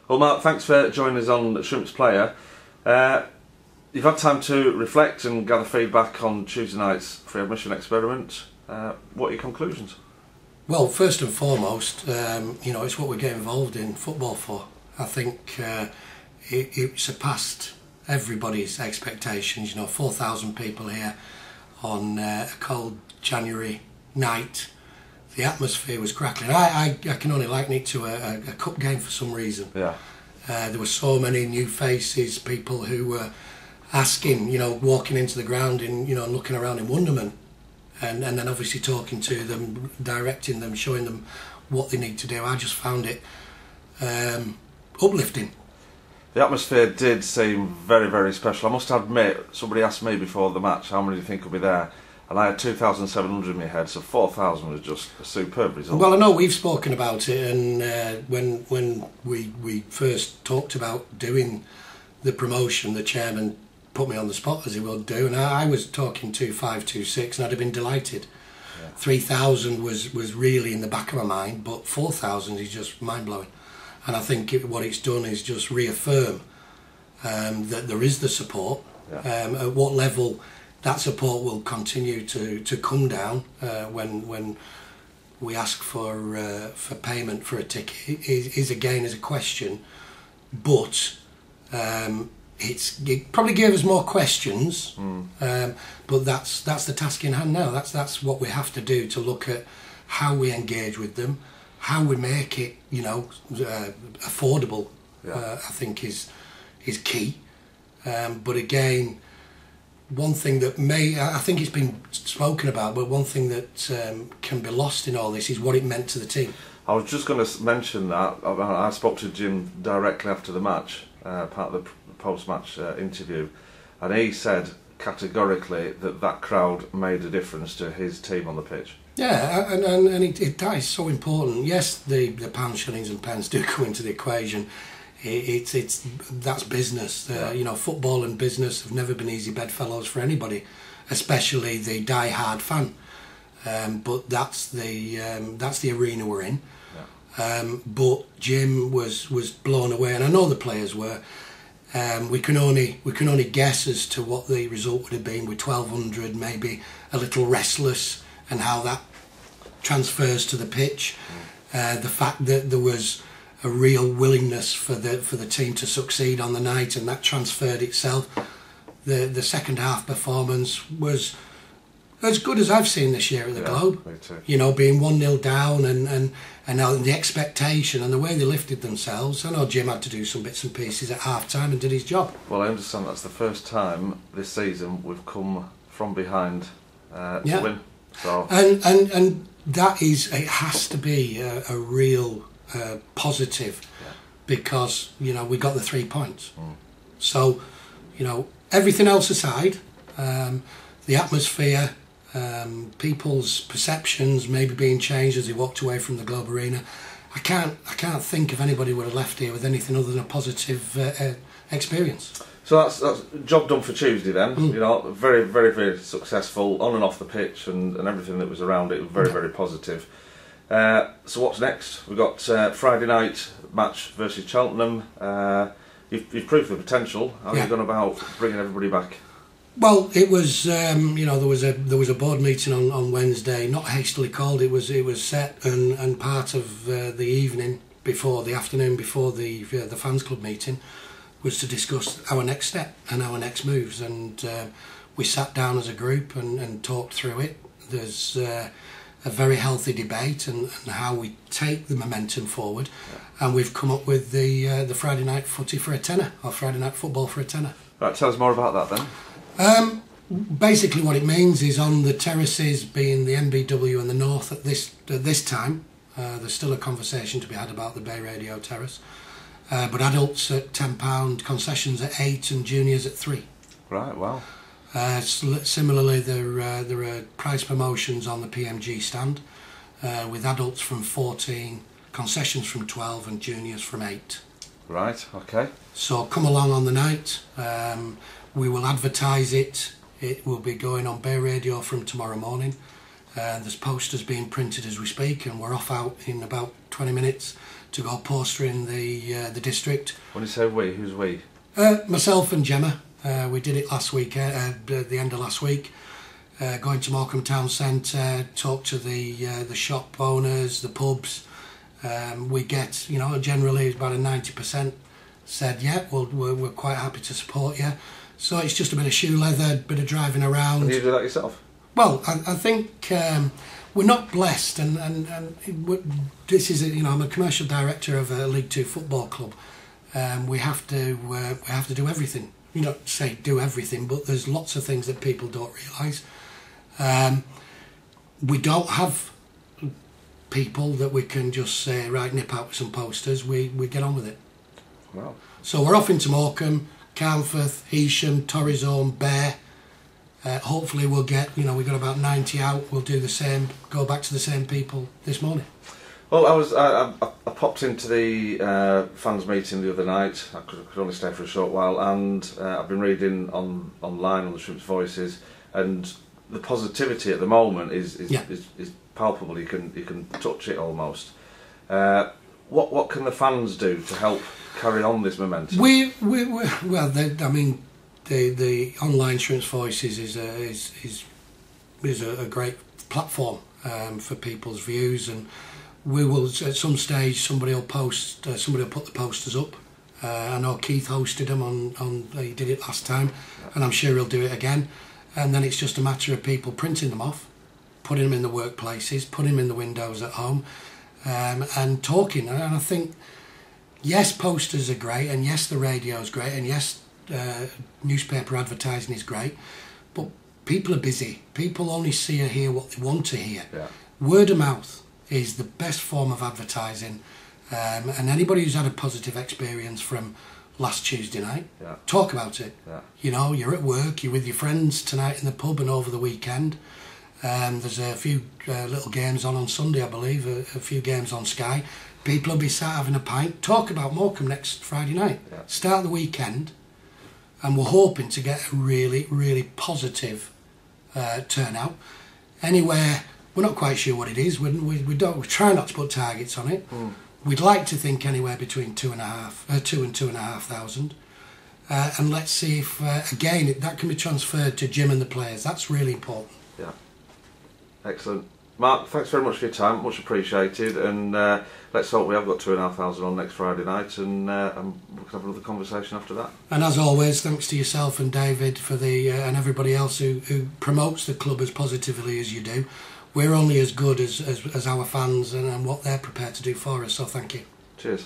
Well, Mark, thanks for joining us on Shrimp's Player. You've had time to reflect and gather feedback on Tuesday night's free admission experiment. What are your conclusions? Well, first and foremost, it's what we get involved in football for. I think it surpassed everybody's expectations. 4,000 people here on a cold January night. The atmosphere was crackling. I can only liken it to a cup game for some reason. Yeah. There were so many new faces, people who were asking, walking into the ground and looking around in wonderment, and then obviously talking to them, directing them, showing them what they need to do. I just found it uplifting. The atmosphere did seem very, very special. I must admit, somebody asked me before the match, how many do you think will be there? And I had 2,700 in my head, so 4,000 was just a superb result. Well, I know we've spoken about it, and when we first talked about doing the promotion, the chairman put me on the spot, as he will do, and I was talking 2,526, and I'd have been delighted. Yeah. 3,000 was really in the back of my mind, but 4,000 is just mind-blowing. And I think what it's done is just reaffirm that there is the support. Yeah. At what level that support will continue to come down when we ask for payment for a ticket is again a question, but it probably gave us more questions. But that's the task in hand now. That's what we have to do, to look at how we engage with them, how we make it affordable. Yeah. I think is key. But again, one thing that I think it's been spoken about, but one thing that can be lost in all this is what it meant to the team. I was just going to mention that. I spoke to Jim directly after the match, part of the post-match interview, and he said categorically that crowd made a difference to his team on the pitch. Yeah, and that is so important. Yes, the pounds, shillings and pence do come into the equation. That's business. Football and business have never been easy bedfellows for anybody, especially the die-hard fan. But that's the arena we're in. Yeah. But Jim was blown away, and I know the players were. We can only guess as to what the result would have been with 1,200, maybe a little restless, and how that transfers to the pitch. The fact that there was a real willingness for the team to succeed on the night, and that transferred itself. The second half performance was as good as I've seen this year at the Globe. Me too. Being 1-0 down and the expectation and the way they lifted themselves. I know Jim had to do some bits and pieces at half time and did his job. Well, I understand that's the first time this season we've come from behind to win. So and that it has to be a real positive, because we got the 3 points. So everything else aside, the atmosphere, people's perceptions maybe being changed as they walked away from the Globe Arena. I can't think of anybody who would have left here with anything other than a positive experience. So that's job done for Tuesday then. Very, very, very successful on and off the pitch, and everything that was around it was very, very positive. So what's next? We've got Friday night match versus Cheltenham. You've proved the potential. How are you going about bringing everybody back? Well, it was there was a board meeting on Wednesday, not hastily called. It was set, and part of the afternoon before the fans club meeting was to discuss our next step and our next moves, and we sat down as a group and talked through it. There's a very healthy debate and how we take the momentum forward, and we've come up with the Friday night footy for a tenner, or Friday night football for a tenner. Right, tell us more about that then. Basically what it means is, on the terraces, being the NBW and the North at this time, there's still a conversation to be had about the Bay Radio Terrace, but adults at £10, concessions at £8 and juniors at £3. Right, wow. Similarly, there are price promotions on the PMG stand, with adults from 14, concessions from 12 and juniors from 8. Right, okay. So come along on the night. We will advertise it. It will be going on Bay Radio from tomorrow morning. There's posters being printed as we speak, and we're off out in about 20 minutes to go postering the district. When you say we, who's we? Myself and Gemma. We did it last week, at the end of last week. Going to Morecambe Town Centre, talk to the shop owners, the pubs. We get, generally about a 90% said, yeah, we're quite happy to support you. So it's just a bit of shoe leather, a bit of driving around. And you do that yourself? Well, I think we're not blessed, and this is, I'm a commercial director of a League Two football club. We have to do everything. Say do everything, but there's lots of things that people don't realise. We don't have people that we can just say, right, nip out with some posters. We get on with it. Wow. So we're off into Morecambe, Carnforth, Heysham, Torrizone, Bear. Hopefully we'll get, we got about 90 out. We'll do the same, go back to the same people this morning. Well, I popped into the fans meeting the other night. I could only stay for a short while, and I've been reading online on the Shrimps Voices, and the positivity at the moment is palpable. You can touch it almost. What can the fans do to help carry on this momentum? The online Shrimps Voices is a great platform for people's views, and we will at some stage somebody will put the posters up. I know Keith hosted them he did it last time, and I'm sure he'll do it again. And then it's just a matter of people printing them off, putting them in the workplaces, putting them in the windows at home, and talking. And I think, yes, posters are great, and yes, the radio is great, and yes, newspaper advertising is great, but people are busy. People only see or hear what they want to hear. Yeah. Word of mouth is the best form of advertising, and anybody who's had a positive experience from last Tuesday night, talk about it. Yeah. You're at work, you're with your friends tonight in the pub and over the weekend. There's a few little games on Sunday, I believe, a few games on Sky. People will be sat having a pint. Talk about Morecambe next Friday night. Yeah. Start the weekend, and we're hoping to get a really, really positive turnout. Anywhere, we're not quite sure what it is. We try not to put targets on it. We'd like to think anywhere between 2,500 and 2,500, and let's see if again that can be transferred to Jim and the players. That's really important. Yeah, excellent. Mark, thanks very much for your time, much appreciated, and let's hope we have got 2,500 on next Friday night, and we can have another conversation after that. And as always, thanks to yourself and David for and everybody else who promotes the club as positively as you do. We're only as good as our fans and what they're prepared to do for us, so thank you. Cheers.